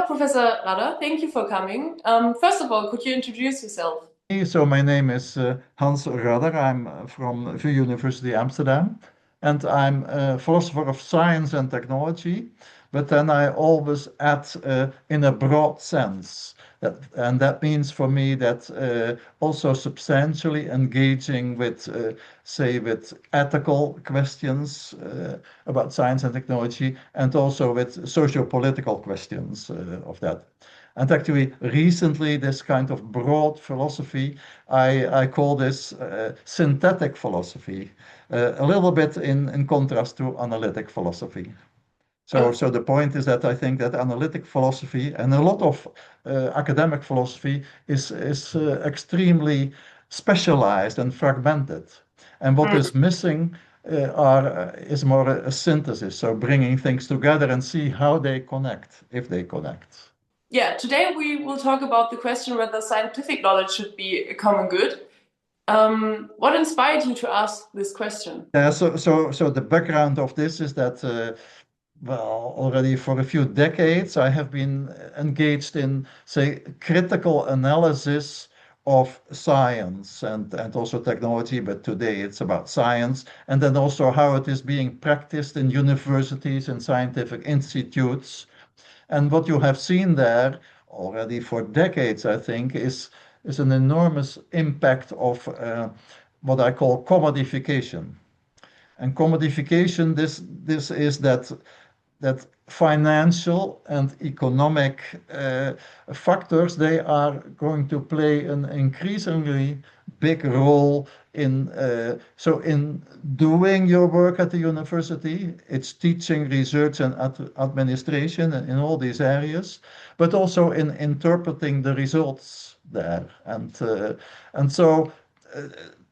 Hello, Professor Radder. Thank you for coming. First of all, could you introduce yourself? So my name is Hans Radder. I'm from VU University Amsterdam, and I'm a philosopher of science and technology. But then I always add in a broad sense. And that means for me that also substantially engaging with, say, with ethical questions about science and technology, and also with socio-political questions of that. And actually, recently, this kind of broad philosophy, I call this synthetic philosophy, a little bit in contrast to analytic philosophy. So the point is that I think that analytic philosophy and a lot of academic philosophy is extremely specialized and fragmented. And what is missing is more a synthesis, so bringing things together and see how they connect, if they connect. Yeah, today we will talk about the question whether scientific knowledge should be a common good. What inspired you to ask this question? So the background of this is that, well, already for a few decades, I have been engaged in, say, critical analysis of science and also technology, but today it's about science, and then also how it is being practiced in universities and scientific institutes. And what you have seen there already for decades, I think, is an enormous impact of what I call commodification. And commodification, this is that financial and economic factors, they are going to play an increasingly big role in doing your work at the university. It's teaching, research, and administration in all these areas, but also in interpreting the results there. And so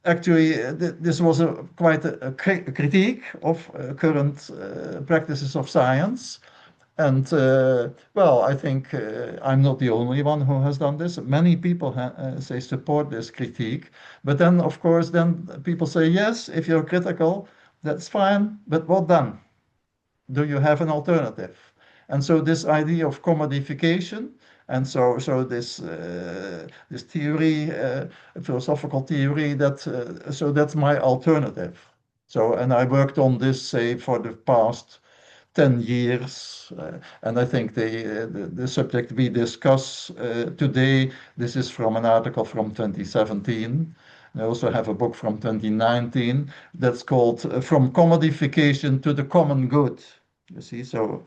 actually, this was quite a critique of current practices of science. And well, I think I'm not the only one who has done this. Many people say support this critique. But then, of course, then people say, yes, if you're critical, that's fine. But what then? Do you have an alternative? And so this idea of commodification, and so this theory, philosophical theory, so that's my alternative. So and I worked on this, say, for the past 10 years, and I think the subject we discuss today, this is from an article from 2017. I also have a book from 2019 that's called From Commodification to the Common Good. You see, so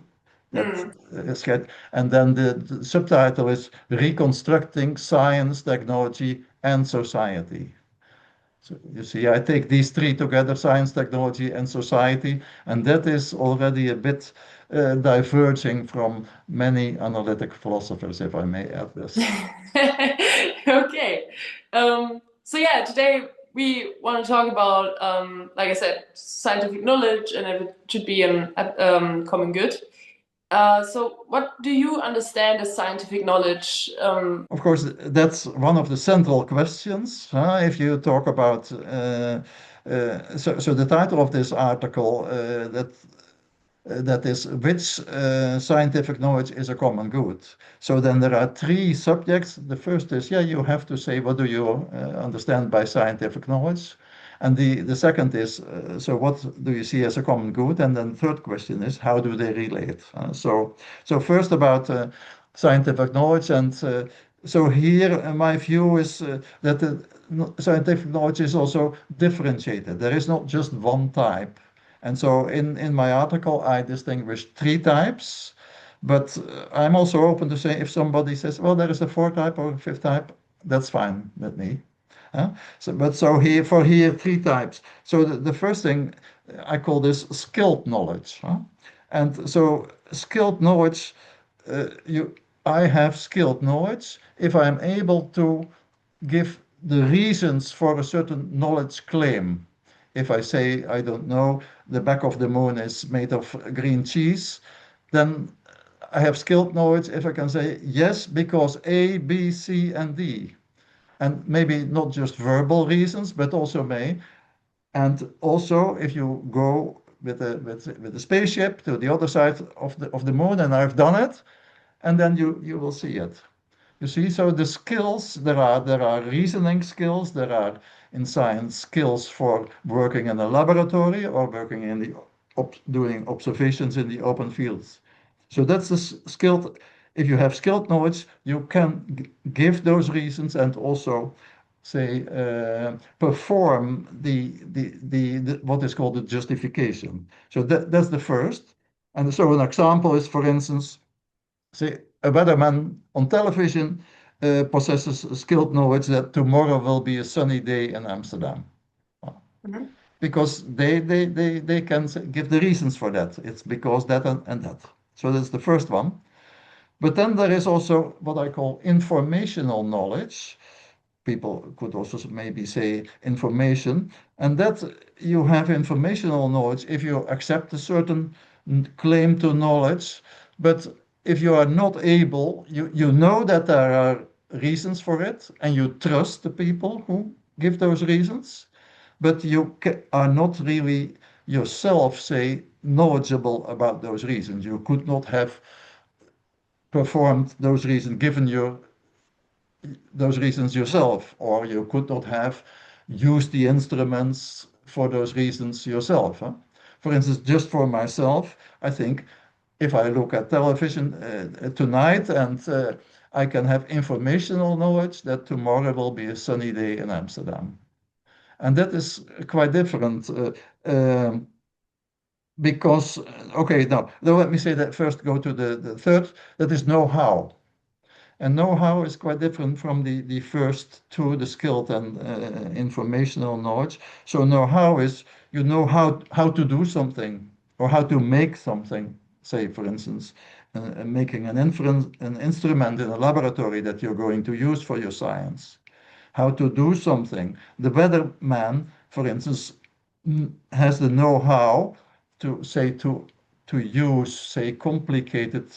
that Hmm. is good. And then the subtitle is Reconstructing Science, Technology, and Society. So you see, I take these three together, science, technology, and society, and that is already a bit diverging from many analytic philosophers, if I may add this. Okay. So yeah, today we want to talk about, like I said, scientific knowledge and if it should be a common good. So what do you understand as scientific knowledge? Of course, that's one of the central questions. If you talk about, so the title of this article that is which scientific knowledge is a common good. So then there are three subjects. The first is, yeah, you have to say what do you understand by scientific knowledge, and the second is, so what do you see as a common good, and then the third question is how do they relate. So first about scientific knowledge, and so here my view is that the scientific knowledge is also differentiated. There is not just one type. And so in my article, I distinguish three types, but I'm also open to say if somebody says, well, there is a fourth type or a fifth type, that's fine with me. So here for here, three types. So the first thing I call this skilled knowledge. And so skilled knowledge, I have skilled knowledge if I'm able to give the reasons for a certain knowledge claim. If I say, I don't know, the back of the moon is made of green cheese, then I have skilled knowledge if I can say yes, because A, B, C, and D. And maybe not just verbal reasons, but also may. And also, if you go with a spaceship to the other side of the moon, and I've done it, and then you will see it. You see, so the skills there are reasoning skills, there are in science skills for working in a laboratory or working in the doing observations in the open fields. So that's the skilled. If you have skilled knowledge, you can give those reasons and also say perform the what is called the justification. So that's the first. And so an example is, for instance, say a weatherman on television possesses skilled knowledge that tomorrow will be a sunny day in Amsterdam. Mhm. Because they can give the reasons for that. It's because that and that. So that's the first one. But then there is also what I call informational knowledge. People could also maybe say information, and that you have informational knowledge if you accept a certain claim to knowledge. But if you are not able, you know that there are reasons for it, and you trust the people who give those reasons, but you are not really yourself, say, knowledgeable about those reasons. You could not have performed those reasons, given your those reasons yourself, or you could not have used the instruments for those reasons yourself. Huh? For instance, just for myself, I think if I look at television tonight and I can have informational knowledge that tomorrow will be a sunny day in Amsterdam. And that is quite different because, okay, now let me say that first, go to the third, that is know-how. And know-how is quite different from the first two, the skilled and informational knowledge. So know-how is you know how to do something or how to make something. Say, for instance, making an instrument in a laboratory that you're going to use for your science. How to do something. The weatherman, for instance, has the know-how to say to use, say, complicated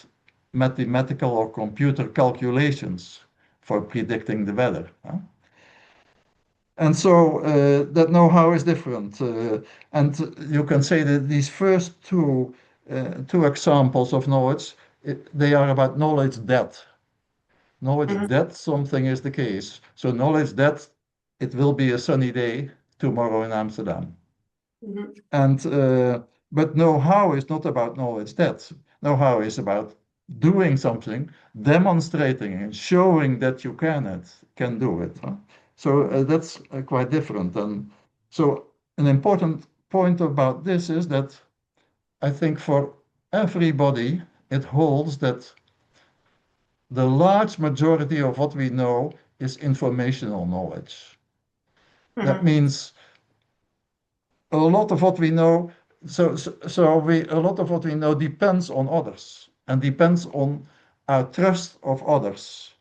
mathematical or computer calculations for predicting the weather. Huh? And so that know-how is different. And you can say that these first two examples of knowledge, they are about knowledge that. Knowledge Mhm. that something is the case. So knowledge that it will be a sunny day tomorrow in Amsterdam. Mhm. And but know-how is not about knowledge that. Know-how is about doing something, demonstrating and showing that you can do it. Huh? So that's quite different. And so an important point about this is that I think for everybody it holds that the large majority of what we know is informational knowledge. That Mhm. means a lot of what we know, a lot of what we know depends on others and depends on our trust of others.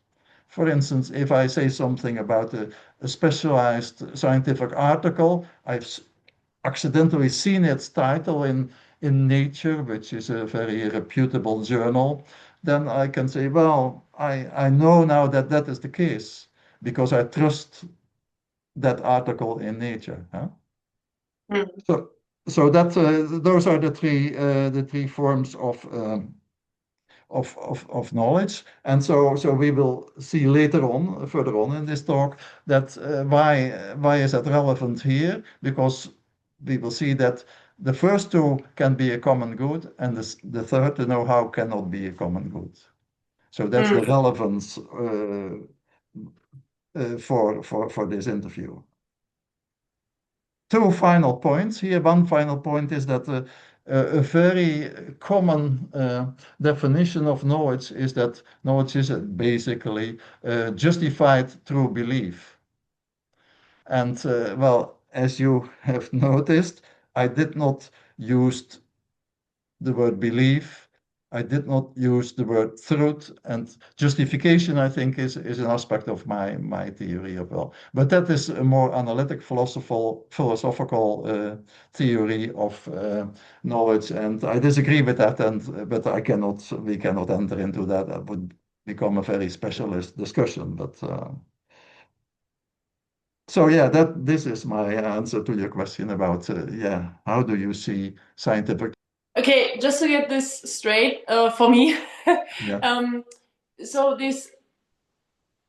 For instance, if I say something about a specialized scientific article, I've accidentally seen its title in Nature, which is a very reputable journal, then I can say, well, I know now that that is the case because I trust that article in Nature. Huh? Mhm. So, so that those are the three forms of knowledge, and so we will see later on, further on in this talk, that why is that relevant here? Because we will see that the first two can be a common good, and the third, the know-how, cannot be a common good. So that's the Mhm. relevance for this interview. Two final points here. One final point is that a very common definition of knowledge is that knowledge is basically justified through belief. And well, as you have noticed, I did not use the word belief. I did not use the word truth, and justification, I think, is an aspect of my theory as well. But that is a more analytic, philosophical theory of knowledge, and I disagree with that. And but we cannot enter into that. That would become a very specialist discussion. But so yeah, that this is my answer to your question about yeah, how do you see scientific Okay, just to get this straight, for me, Yeah. um, so this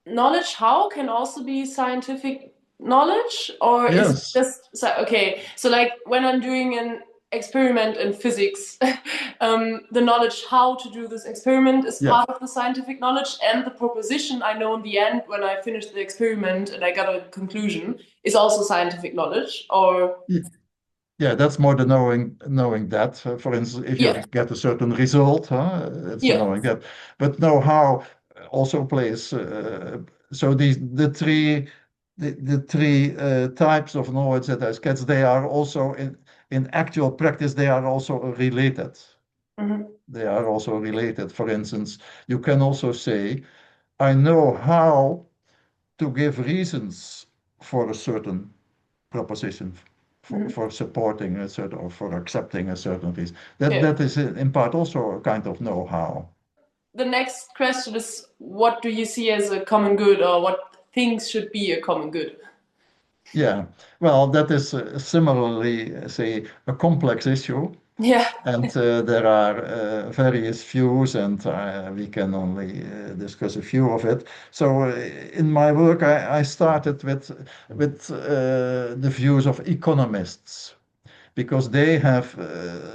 knowledge how can also be scientific knowledge, or is it Yes. just okay? So like when I'm doing an experiment in physics, the knowledge how to do this experiment is Yeah. part of the scientific knowledge, and the proposition I know in the end when I finish the experiment and I got a conclusion is also scientific knowledge, or Yeah, that's more the knowing that. For instance, if you yeah, get a certain result, it's the yeah. knowing that. But know-how also plays. So the three types of knowledge that I sketched, they are also in actual practice, they are also related. Mhm. They are also related. For instance, you can also say, I know how to give reasons for a certain proposition Mhm. for supporting a certain or for accepting a certain reason. That Okay. that is in part also a kind of know-how. The next question is, what do you see as a common good, or what things should be a common good? Yeah, well, that is similarly, say, a complex issue, Yeah. and there are various views, and we can only discuss a few of it. So, in my work, I started with the views of economists, because they have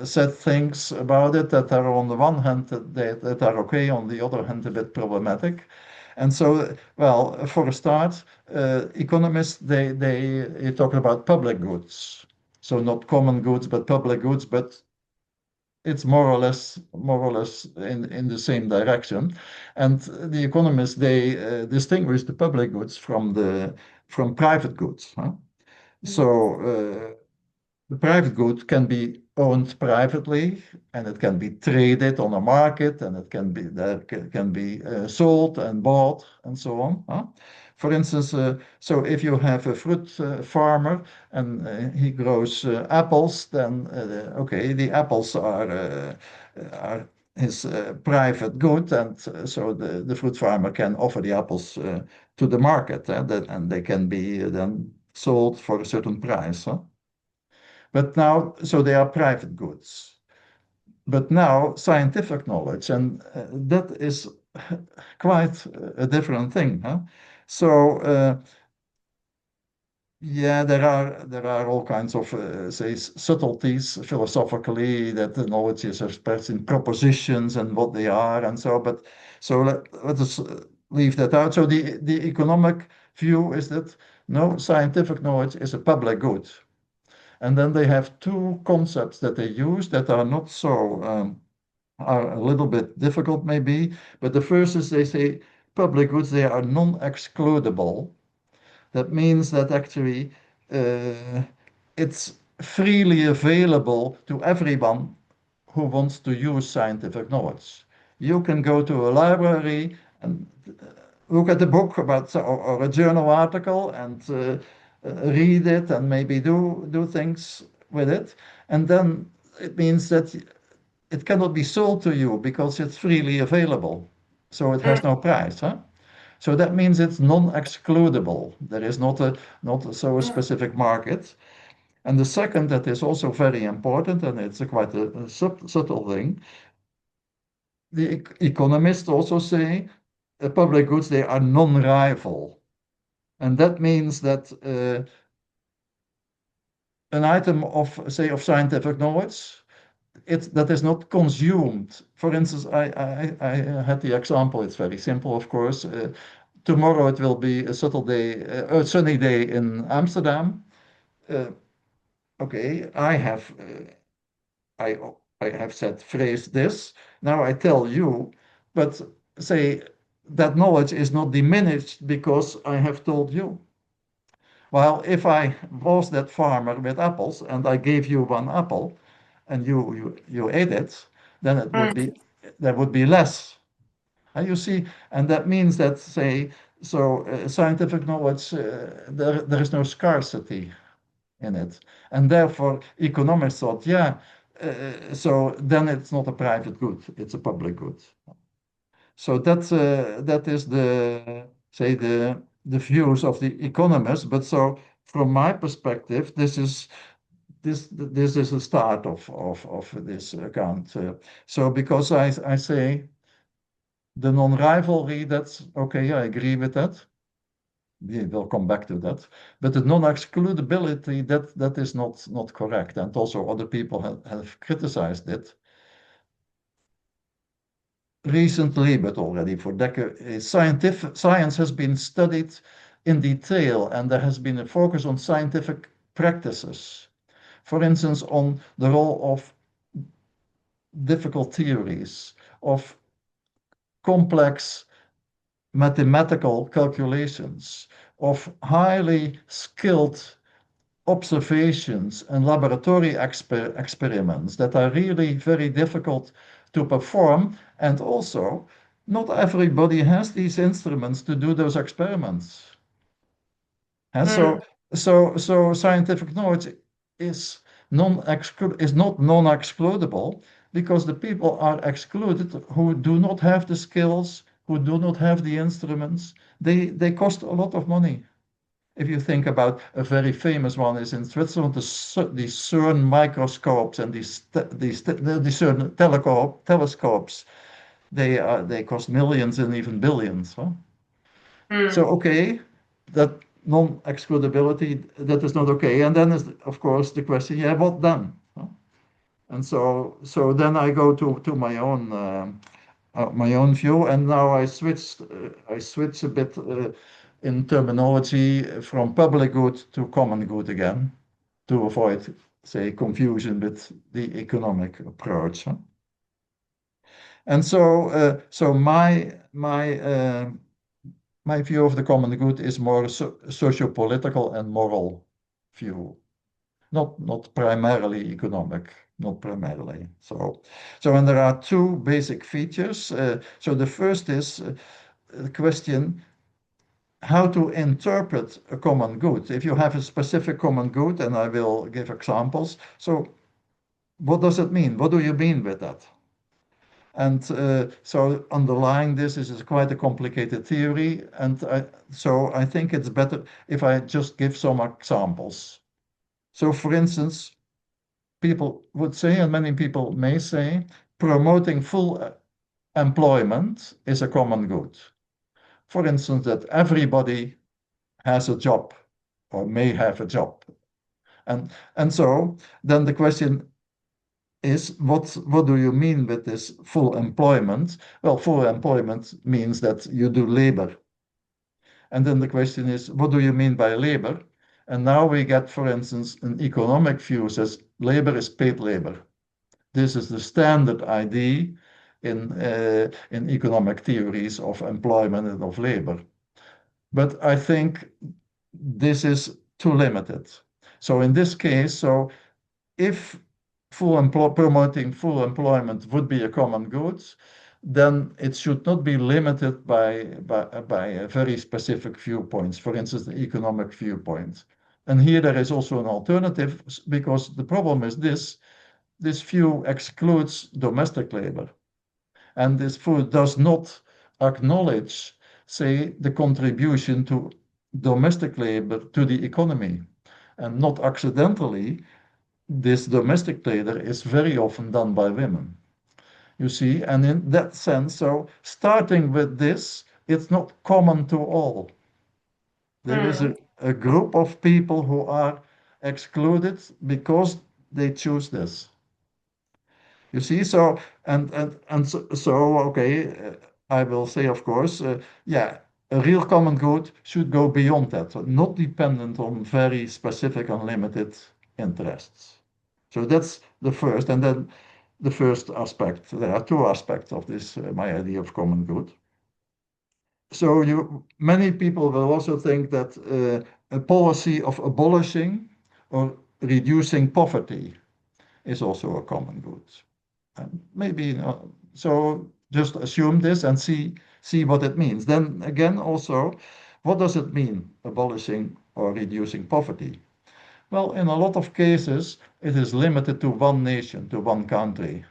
said things about it that are on the one hand that are okay, on the other hand a bit problematic. And so, well, for a start, economists they talk about public goods, so not common goods but public goods, but it's more or less in the same direction. And the economists they distinguish the public goods from private goods. Huh? Mhm. So. The private good can be owned privately, and it can be traded on a market, and it can be that can be sold and bought and so on. Huh? For instance, so if you have a fruit farmer and he grows apples, then okay, the apples are his private good, and so the fruit farmer can offer the apples to the market, and they can be then sold for a certain price. Huh? But now, so they are private goods. But now, scientific knowledge, and that is quite a different thing. Huh? So, yeah, there are all kinds of say subtleties philosophically that the knowledge is expressed in propositions and what they are and so. But so let us leave that out. So the economic view is that no, scientific knowledge is a public good. And then they have two concepts that they use that are not so, are a little bit difficult maybe. But the first is they say public goods, they are non-excludable. That means that actually uh, it's freely available to everyone who wants to use scientific knowledge. You can go to a library and look at a book about or a journal article and read it and maybe do things with it. And then it means that it cannot be sold to you because it's freely available. So it has no price. Huh? So that means it's non-excludable. There is not a specific market. And the second that is also very important, and it's quite a subtle thing, the economists also say public goods, they are non-rival. And that means that an item of, say, of scientific knowledge, that is not consumed. For instance, I had the example, it's very simple, of course. Tomorrow it will be a sunny day in Amsterdam. Uh, okay, I, I have said phrase this. Now I tell you, but say that knowledge is not diminished because I have told you. While if I was that farmer with apples and I gave you one apple and you ate it, then Mm. there would be less. And you see, and that means that say so scientific knowledge there is no scarcity in it, and therefore economists thought, yeah, so then it's not a private good, it's a public good. So that is the say the views of the economists. But so from my perspective, this is this is the start of this account. So because I say the non-rivalry, that's okay, I agree with that. We will come back to that. But the non-excludability, that is not correct. And also other people have criticized it recently, but already for decades. Science has been studied in detail, and there has been a focus on scientific practices. For instance, on the role of difficult theories, of complex mathematical calculations, of highly skilled observations and laboratory experiments that are really very difficult to perform. And also, not everybody has these instruments to do those experiments. And Mm, so scientific knowledge is is not non-excludable because the people are excluded who do not have the skills, who do not have the instruments. They cost a lot of money. If you think about a very famous one is in Switzerland, the CERN microscopes and the CERN telescopes, they cost millions and even billions. Huh? So mm, okay, that non-excludability, that is not okay. And then is of course the question, yeah, what then? Huh? And so then I go to my own view, and now I switch a bit in terminology from public good to common good again to avoid, say, confusion with the economic approach. Huh? And so my view of the common good is more socio-political and moral view, not primarily economic, not primarily. And there are two basic features. So the first is the question how to interpret a common good. If you have a specific common good, and I will give examples. So what does it mean? What do you mean with that? And so underlying this is quite a complicated theory. And so I think it's better if I just give some examples. So for instance, people would say, and many people may say, promoting full employment is a common good. For instance, that everybody has a job or may have a job. And so then the question is, what do you mean with this full employment? Well, full employment means that you do labor. And then the question is, what do you mean by labor? And now we get, for instance, an economic view says labor is paid labor. This is the standard idea in economic theories of employment and of labor. But I think this is too limited. So in this case, so if promoting full employment would be a common good, then it should not be limited by a very specific viewpoints, for instance, the economic viewpoint. And here there is also an alternative because the problem is this view excludes domestic labor. And this view does not acknowledge, say, the contribution to domestic labor to the economy. And not accidentally, this domestic labor is very often done by women. You see, and in that sense, so starting with this, it's not common to all. There is mm, a group of people who are excluded because they choose this. You see, so and so okay, I will say, of course, yeah, a real common good should go beyond that, so not dependent on very specific unlimited interests. So that's the first, and then the first aspect. There are two aspects of this, my idea of common good. So many people will also think that a policy of abolishing or reducing poverty is also a common good. Maybe so just assume this and see what it means. Then again, also, what does it mean, abolishing or reducing poverty? Well, in a lot of cases, it is limited to one nation, to one country.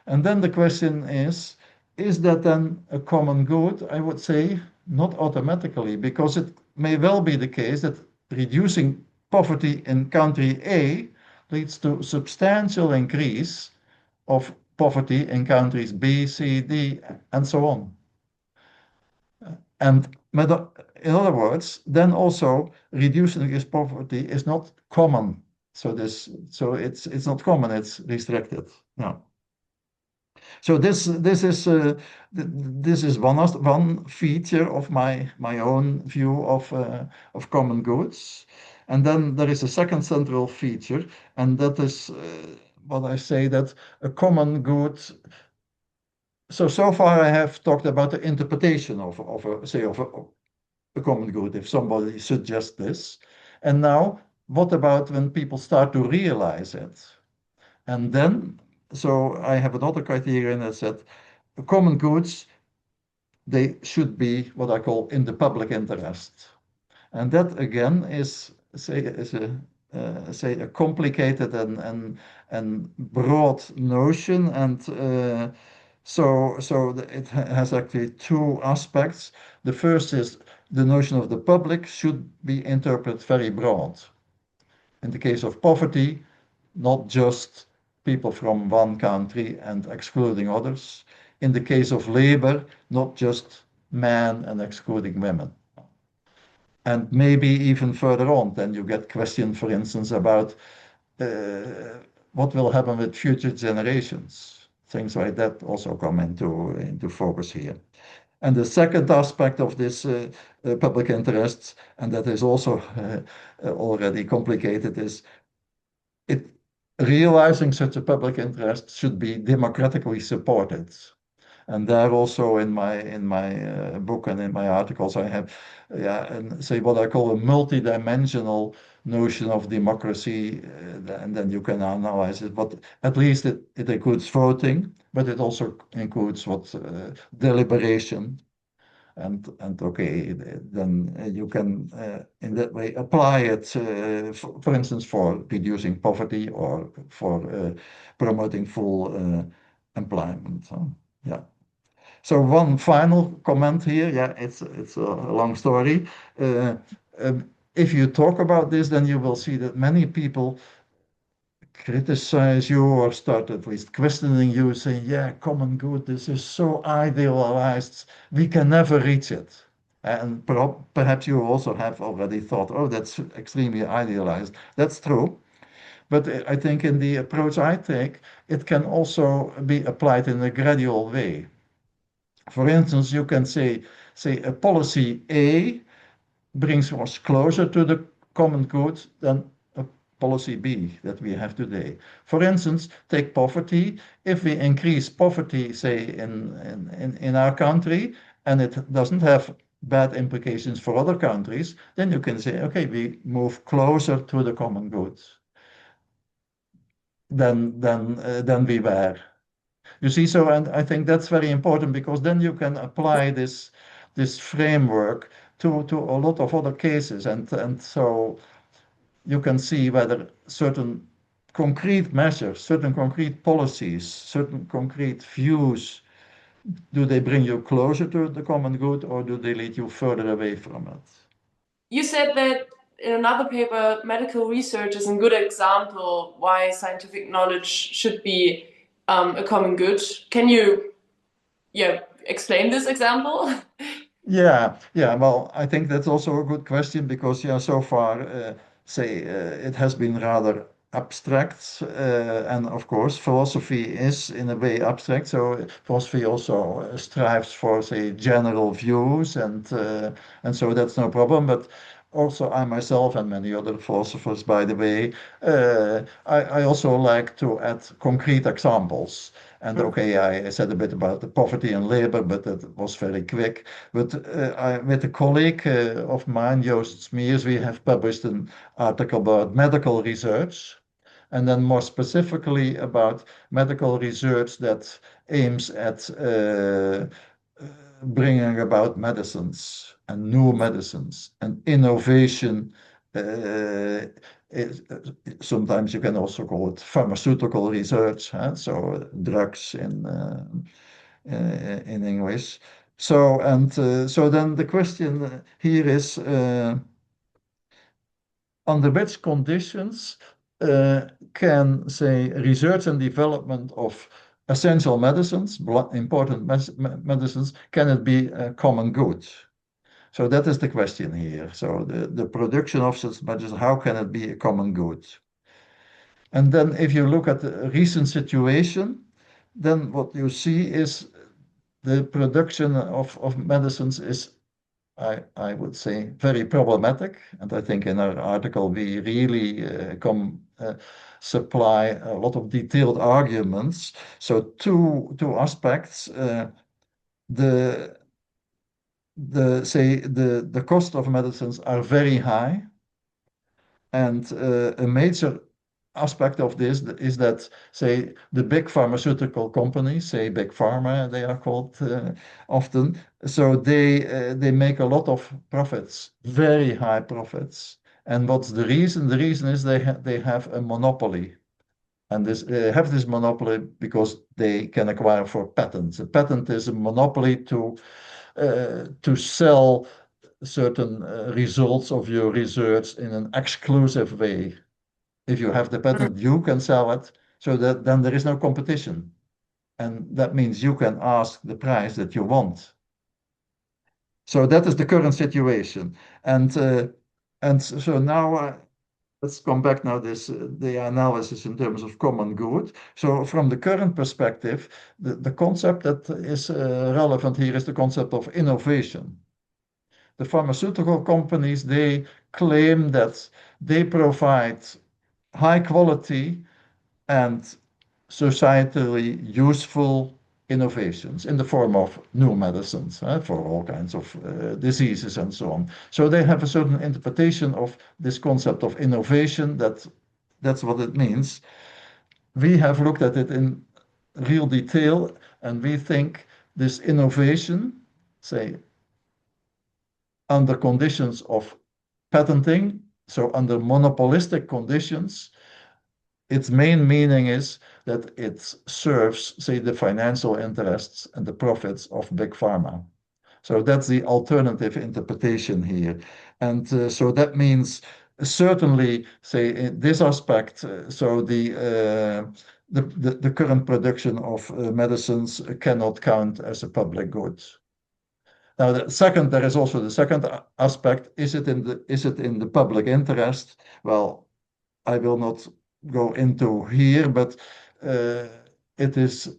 And then the question is that then a common good? I would say not automatically, because it may well be the case that reducing poverty in country A leads to substantial increase of poverty in countries B, C, D, and so on. And in other words, then also reducing this poverty is not common. So it's not common, it's restricted. No. So this is one feature of my own view of common goods. And then there is a second central feature, and that is what I say that a common good. So far I have talked about the interpretation of a say of a common good if somebody suggests this. And now, what about when people start to realize it? And then, so I have another criterion that said common goods, they should be what I call in the public interest. And that again is say a complicated and broad notion, and it has actually two aspects. The first is the notion of the public should be interpreted very broad. In the case of poverty, not just people from one country and excluding others. In the case of labor, not just men and excluding women. And maybe even further on, then you get questions, for instance, about uh, what will happen with future generations. Things like that also come into focus here. And the second aspect of this public interest, and that is also already complicated, is it realizing such a public interest should be democratically supported. And there also in my book and in my articles, I have and say what I call a multidimensional notion of democracy, and then you can analyze it. But at least it includes voting, but it also includes what deliberation, and okay, then you can in that way apply it, for instance, for reducing poverty or for promoting full employment. Yeah. So one final comment here. Yeah, it's a long story. Uh, if you talk about this, then you will see that many people criticize you or start at least questioning you, saying, "Yeah, common good. This is so idealized. We can never reach it." And perhaps you also have already thought, "Oh, that's extremely idealized." That's true. But I think in the approach I take, it can also be applied in a gradual way. For instance, you can say a policy A brings us closer to the common good than a policy B that we have today. For instance, take poverty. If we increase poverty, say in our country, and it doesn't have bad implications for other countries, then you can say, okay, we move closer to the common good than we were. You see, so and I think that's very important because then you can apply this framework to a lot of other cases, and so you can see whether certain concrete measures, certain concrete policies, certain concrete views, do they bring you closer to the common good or do they lead you further away from it? You said that in another paper, medical research is a good example why scientific knowledge should be a common good. Can you, yeah, explain this example? Yeah. Well, I think that's also a good question because, yeah, so far, it has been rather abstract, and of course, philosophy is in a way abstract. So philosophy also strives for, say, general views, and so that's no problem. But also, I myself and many other philosophers, by the way, I also like to add concrete examples. And okay, I said a bit about the poverty and labor, but that was very quick. But with a colleague of mine, Joost Smeers, we have published an article about medical research, and then more specifically about medical research that aims at bringing about medicines and new medicines and innovation. Uh, Sometimes you can also call it pharmaceutical research, huh? So drugs in English. So then the question here is, under which conditions can, say, research and development of essential medicines, important medicines, can it be a common good? So that is the question here. So the production of such medicines, how can it be a common good? And then if you look at the recent situation, then what you see is the production of medicines is, I would say, very problematic. And I think in our article we really supply a lot of detailed arguments. So two aspects. The the cost of medicines are very high, and a major aspect of this is that, say, the big pharmaceutical companies, say big pharma, they are called often. So they make a lot of profits, very high profits. And what's the reason? The reason is they have a monopoly. And this have this monopoly because they can acquire for patents. A patent is a monopoly to sell certain results of your research in an exclusive way. If you have the patent, you can sell it, so that then there is no competition. And that means you can ask the price that you want. So that is the current situation. And so now let's come back now this the analysis in terms of common good. So from the current perspective, the concept that is relevant here is the concept of innovation. The pharmaceutical companies, they claim that they provide high quality and societally useful innovations in the form of new medicines for all kinds of diseases and so on. So they have a certain interpretation of this concept of innovation, that's what it means. We have looked at it in real detail, and we think this innovation, say, under conditions of patenting, so under monopolistic conditions, its main meaning is that it serves, say, the financial interests and the profits of big pharma. So that's the alternative interpretation here. And so that means certainly, say, in this aspect, so the current production of medicines cannot count as a public good. Now, there is also the second aspect. Is it in the public interest? Well, I will not go into here, but uh, it is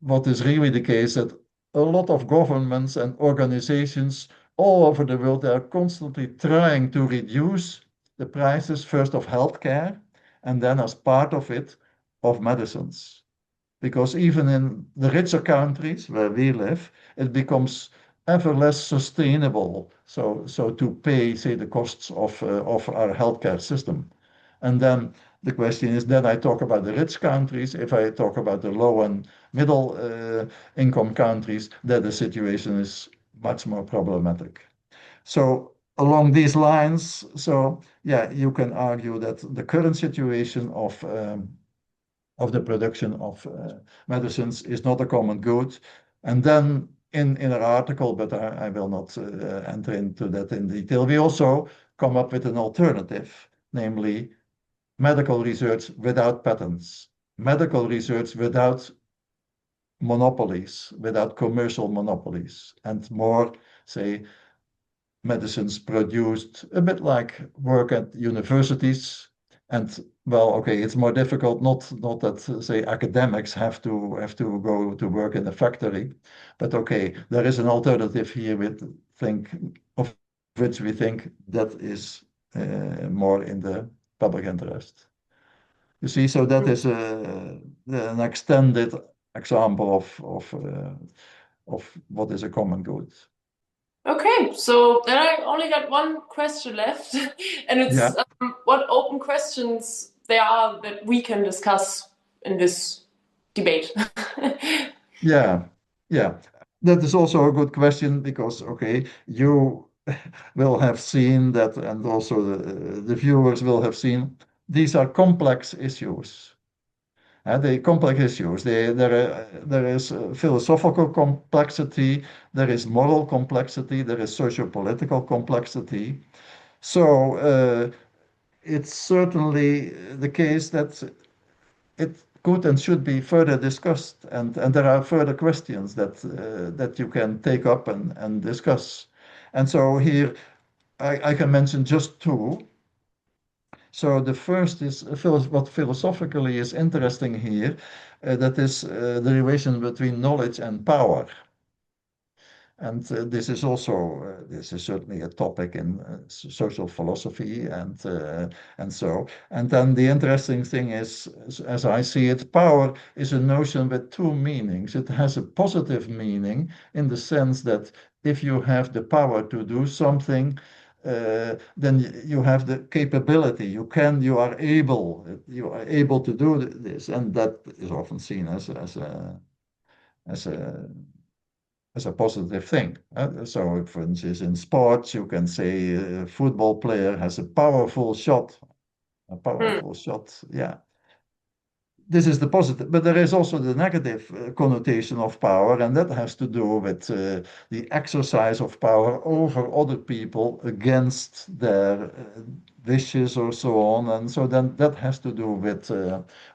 what is really the case that a lot of governments and organizations all over the world are constantly trying to reduce the prices first of healthcare and then as part of it of medicines. Because even in the richer countries where we live, it becomes ever less sustainable. So to pay, say, the costs of our healthcare system. And then the question is, then I talk about the rich countries. If I talk about the low and middle income countries, then the situation is much more problematic. So along these lines, so yeah, you can argue that the current situation of the production of medicines is not a common good. And then in our article, but I will not enter into that in detail, we also come up with an alternative, namely medical research without patents, medical research without monopolies, without commercial monopolies, and more, say, medicines produced a bit like work at universities. And well, okay, it's more difficult, not that say academics have to go to work in a factory, but okay, there is an alternative here with think of which we think that is more in the public interest. You see, so that is an extended example of what is a common good. Okay, so then I only got one question left, and it's Yeah, what open questions there are that we can discuss in this debate. yeah, yeah. That is also a good question because, okay, you will have seen that, and also the viewers will have seen these are complex issues. The complex issues. There is philosophical complexity, there is moral complexity, there is socio-political complexity. So it's certainly the case that it could and should be further discussed, and there are further questions that you can take up and discuss. And so here I can mention just two. So the first is what philosophically is interesting here, that is the relation between knowledge and power. And this is certainly a topic in social philosophy, and so. And then the interesting thing is, as I see it, power is a notion with two meanings. It has a positive meaning in the sense that if you have the power to do something, then you have the capability. You are able to do this, and that is often seen as a as a positive thing. So, for instance, in sports, you can say a football player has a powerful shot. A Mm, powerful shot. Yeah, this is the positive, but there is also the negative connotation of power, and that has to do with the exercise of power over other people against their wishes or so on. And so then that has to do with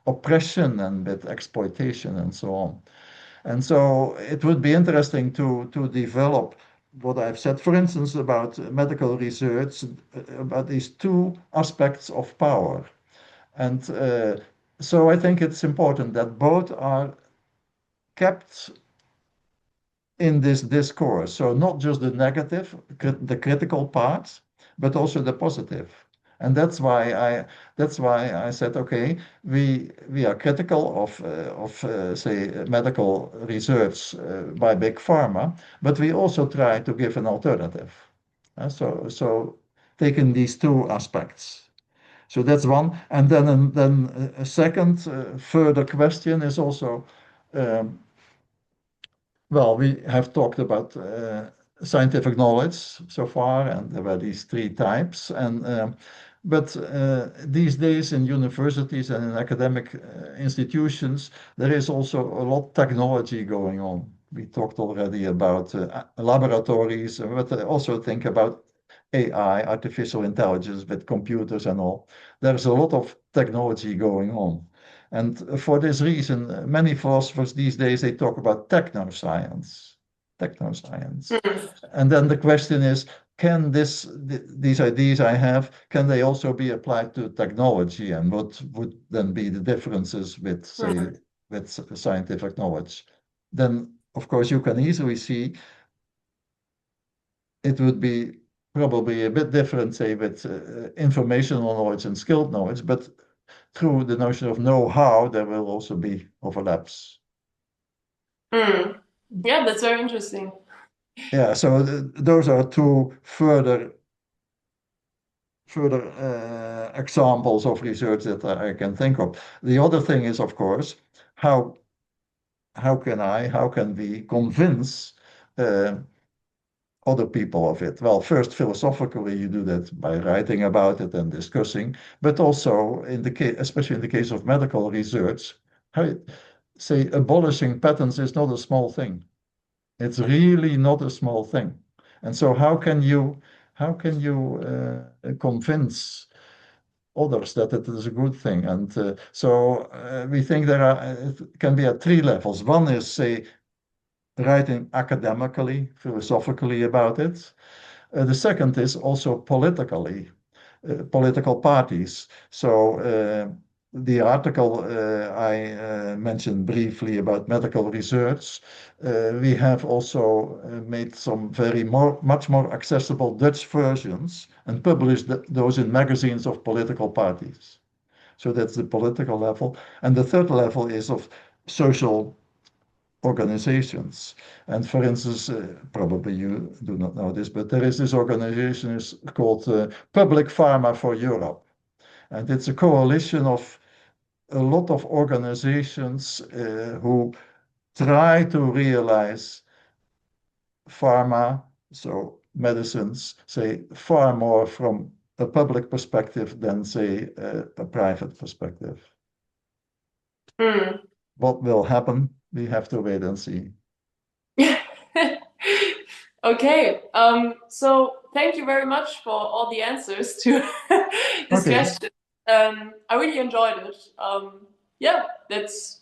oppression and with exploitation and so on. And so it would be interesting to develop what I've said, for instance, about medical research, about these two aspects of power. And so I think it's important that both are kept in this discourse. So not just the negative, the critical parts, but also the positive. And that's why I said, okay, we are critical of say medical research by big pharma, but we also try to give an alternative. So taking these two aspects. So that's one, and then a second further question is also. Um, well, we have talked about scientific knowledge so far, and there were these three types. But these days in universities and in academic institutions, there is also a lot of technology going on. We talked already about laboratories, but I also think about AI, artificial intelligence with computers and all. There's a lot of technology going on. And for this reason, many philosophers these days they talk about technoscience, technoscience. mm, And then the question is, can these ideas I have, can they also be applied to technology? And what would then be the differences with, say, mm, with scientific knowledge? Then, of course, you can easily see it would be probably a bit different, say, with informational knowledge and skilled knowledge, but through the notion of know-how, there will also be overlaps. mm. Yeah, that's very interesting. Yeah, so those are two further examples of research that I can think of. The other thing is, of course, how how can we convince uh, other people of it? Well, first, philosophically, you do that by writing about it and discussing, but also in the case, especially in the case of medical research, how, say, abolishing patents is not a small thing. It's really not a small thing. And so how can you convince others that it is a good thing? And we think it can be at three levels. One is, say, writing academically, philosophically about it. The second is also politically, political parties. So the article I mentioned briefly about medical research, we have also made some much more accessible Dutch versions and published those in magazines of political parties. So that's the political level. And the third level is of social organizations. And for instance, probably you do not know this, but there is this organization is called Public Pharma for Europe. And it's a coalition of a lot of organizations who try to realize pharma, so medicines, say far more from a public perspective than, say, a private perspective. Mm. What will happen? We have to wait and see. Okay, so thank you very much for all the answers to this Okay. question. I really enjoyed it. Yeah, that's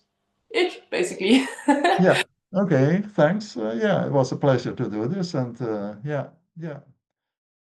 it basically. Yeah. Okay. Thanks. Yeah, it was a pleasure to do this. And yeah, yeah.